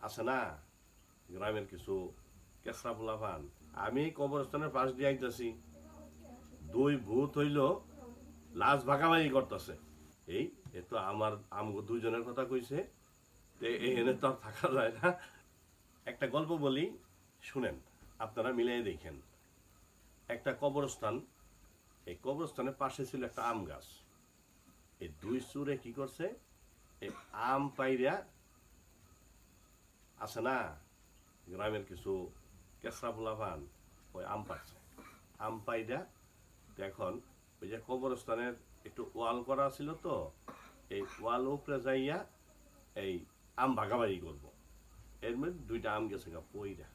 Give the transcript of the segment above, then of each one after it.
আছে না গ্রামের কিছু কেসরা পোলাপান, আমি কবরস্থানের পাশ দিয়ে আইতেছি, দুই ভূত হইল লাশ ভাগাভাগি করতেছে। এই এ তো আমগো দুইজনের কথা কইছে, এখানে তো আর থাকা যায় না। একটা গল্প বলি, শুনেন, আপনারা মিলিয়ে দেখেন। একটা কবরস্থান, এই কবরস্থানের পাশে ছিল একটা আম গাছ। এই দুই চুরে কি করছে, এই আম পাইরা আছে না গ্রামের কিছু কেসরা পোলাপান, ওই আম পাচ্ছে। আম পাইরা এখন ওই যে কবরস্থানের একটু ওয়াল করা ছিল, তো এই ওয়াল উপরে যাইয়া এই আম ভাগাভাগি করব। এর মধ্যে দুইটা আম গেছে গা পইরা।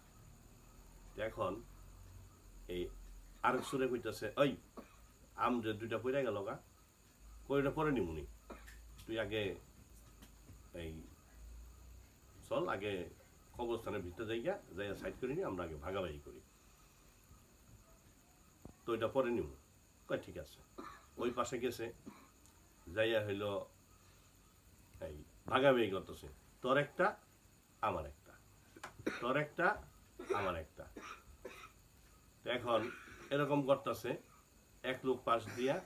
এখন এই আরেক সুরে কইতেছে, ওই আম যে দুইটা পইরা গেল গা, কইটা পরে নিমুনি, তুই আগে এই চল, আগে কবরস্থানের ভিতরে যাইয়া সাইড করে নি, আমরা আগে ভাগাভাগি করি, তো এটা পরে নিব। কয় ঠিক আছে। ওই পাশে গেছে, যাইয়া হইল এই ভাগাভাগি করতেছে, তোর একটা আমার একটা, তোর একটা আমার একটা। এখন এরকম করতেছে, এক লোক পাশ দিয়া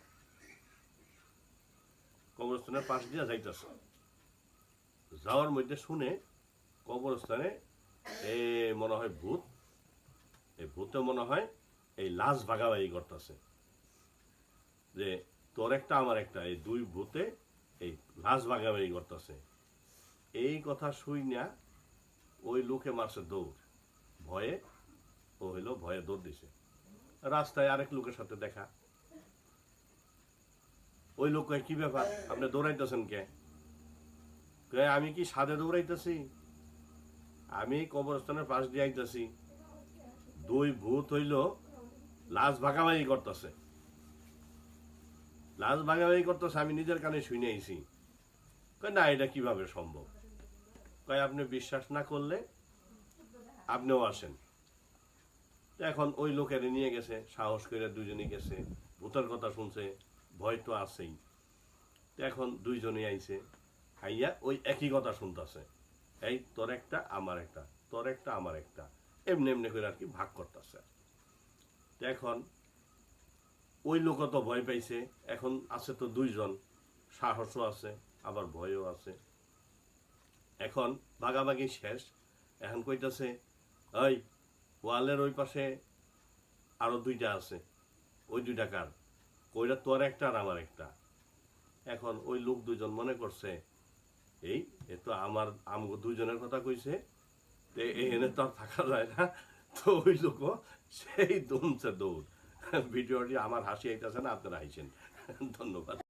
কবরস্থানের পাশ দিয়া যাইতেছে, যাওয়ার মধ্যে শুনে কবরস্থানে এই মনে হয় ভূত, এই ভূতে মনে হয় এই লাশ ভাগাভাগি করতেছে, যে তোর একটা আমার একটা, এই দুই ভূতে এই লাশ ভাগাভাগি করতেছে। এই কথা শুই না ওই লোকে মারছে দৌড়, ভয়ে ও হইলো ভয়ে দৌড় দিছে। রাস্তায় আরেক লোকের সাথে দেখা, ওই লোক কয়, কি ব্যাপার আপনি দৌড়াইতেছেন কে? আমি কি সাদে দৌড়াইতেছি, আমি কবরস্থানের পাশ দিয়ে আইতেছি, দুই ভূত হইল লাশ ভাগাভাগি করতেছে, লাশ ভাগাভাগি করতেছে, আমি নিজের কানে শুনে আইছি। কয় না, এটা কিভাবে সম্ভব? কয় আপনি বিশ্বাস না করলে আপনিও আসেন। এখন ওই লোকের নিয়ে গেছে, সাহস করে দুইজনে গেছে, ভূতের কথা শুনছে, ভয় তো আছেই। এখন দুইজনে আইছে, আইয়া ওই একই কথা শুনতেছে, এই তোর একটা আমার একটা, তোর একটা আমার একটা, এমনি এমনি করে আর কি ভাগ করতেছে। এখন ওই লোকও তো ভয় পাইছে, এখন আছে তো দুইজন, সাহসও আছে আবার ভয়ও আছে। এখন ভাগাভাগি শেষ, এখন কইতাছে, ওই ওয়ালের ওই পাশে আরো দুইটা আছে, ওই দুইটা কার? কইরা তোর একটা আর আমার একটা। এখন ওই লোক দুইজন মনে করছে, এই এ তো আমগো দুইজনের কথা কইছে, এখানে তো আর থাকা যায় না। তো ওই লোক সেই দমছে দৌড়। ভিডিওটি আমার হাসি আইতেছে না, আপনারা হাসছেন। ধন্যবাদ।